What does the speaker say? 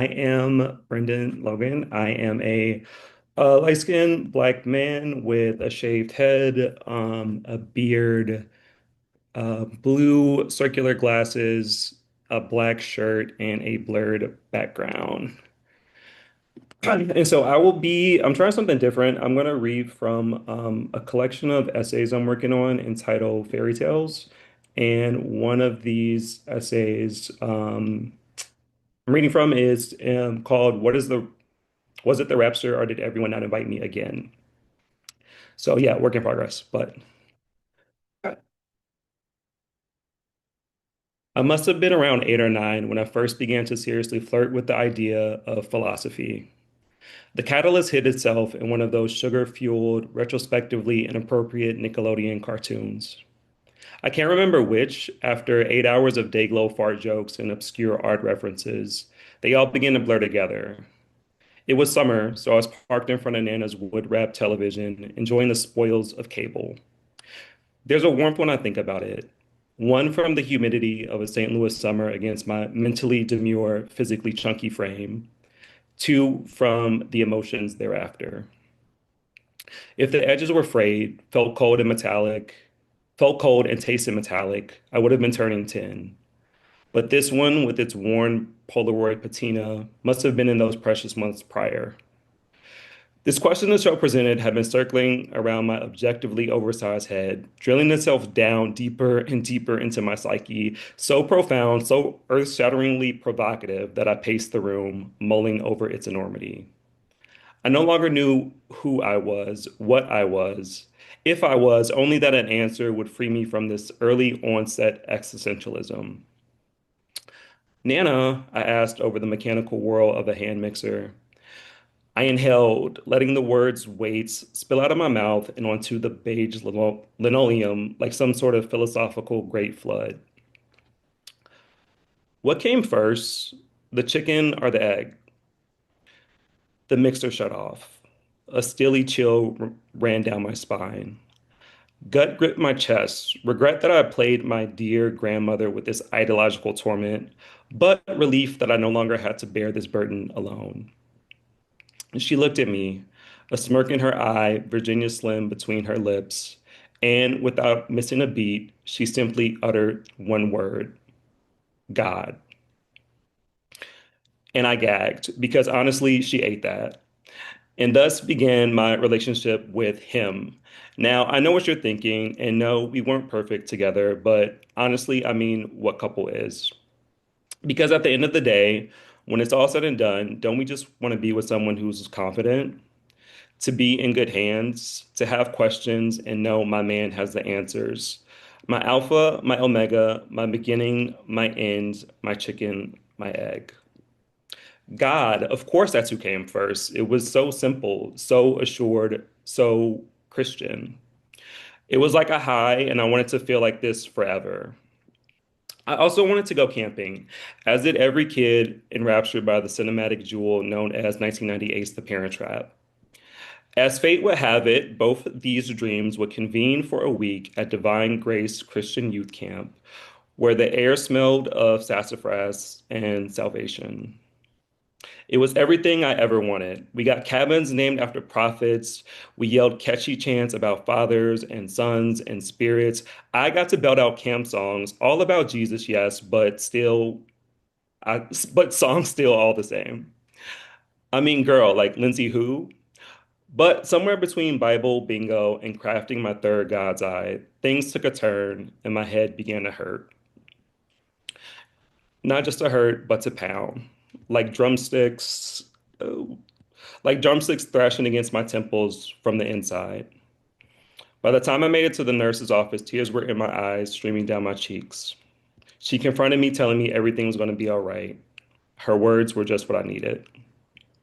I am Brendan Logan. I am a light-skinned black man with a shaved head, a beard, blue circular glasses, a black shirt, and a blurred background. And so I'm trying something different. I'm going to read from a collection of essays I'm working on entitled Fairy Tales. And one of these essays I'm reading from is called Was it the Rapture or did everyone not invite me again? So yeah, work in progress. But I must have been around 8 or 9 when I first began to seriously flirt with the idea of philosophy. The catalyst hid itself in one of those sugar-fueled, retrospectively inappropriate Nickelodeon cartoons. I can't remember which, after 8 hours of day-glow fart jokes and obscure art references, they all began to blur together. It was summer, so I was parked in front of Nana's wood-wrapped television, enjoying the spoils of cable. There's a warmth when I think about it. One from the humidity of a St. Louis summer against my mentally demure, physically chunky frame. Two from the emotions thereafter. If the edges were frayed, felt cold and tasted metallic, I would have been turning 10. But this one, with its worn Polaroid patina, must have been in those precious months prior. This question the show presented had been circling around my objectively oversized head, drilling itself down deeper and deeper into my psyche, so profound, so earth-shatteringly provocative that I paced the room, mulling over its enormity. I no longer knew who I was, what I was, if I was, only that an answer would free me from this early onset existentialism. Nana, I asked over the mechanical whirl of a hand mixer. I inhaled, letting the words weights spill out of my mouth and onto the beige linoleum like some sort of philosophical great flood. What came first, the chicken or the egg? The mixer shut off. A steely chill ran down my spine. Gut gripped my chest, regret that I played my dear grandmother with this ideological torment, but relief that I no longer had to bear this burden alone. She looked at me, a smirk in her eye, Virginia Slim between her lips, and without missing a beat, she simply uttered one word, God. And I gagged because honestly, she ate that. And thus began my relationship with him. Now, I know what you're thinking, and no, we weren't perfect together, but honestly, I mean, what couple is? Because at the end of the day, when it's all said and done, don't we just want to be with someone who's confident? To be in good hands, to have questions and know my man has the answers. My alpha, my omega, my beginning, my end, my chicken, my egg. God, of course, that's who came first. It was so simple, so assured, so Christian. It was like a high, and I wanted to feel like this forever. I also wanted to go camping, as did every kid enraptured by the cinematic jewel known as 1998's The Parent Trap. As fate would have it, both these dreams would convene for a week at Divine Grace Christian Youth Camp, where the air smelled of sassafras and salvation. It was everything I ever wanted. We got cabins named after prophets. We yelled catchy chants about fathers and sons and spirits. I got to belt out camp songs, all about Jesus, yes, but songs still all the same. I mean, girl, like Lindsay Who. But somewhere between Bible, bingo, and crafting my third God's eye, things took a turn and my head began to hurt. Not just to hurt, but to pound. Like drumsticks, oh, like drumsticks thrashing against my temples from the inside. By the time I made it to the nurse's office, tears were in my eyes, streaming down my cheeks. She confronted me, telling me everything was going to be all right. Her words were just what I needed.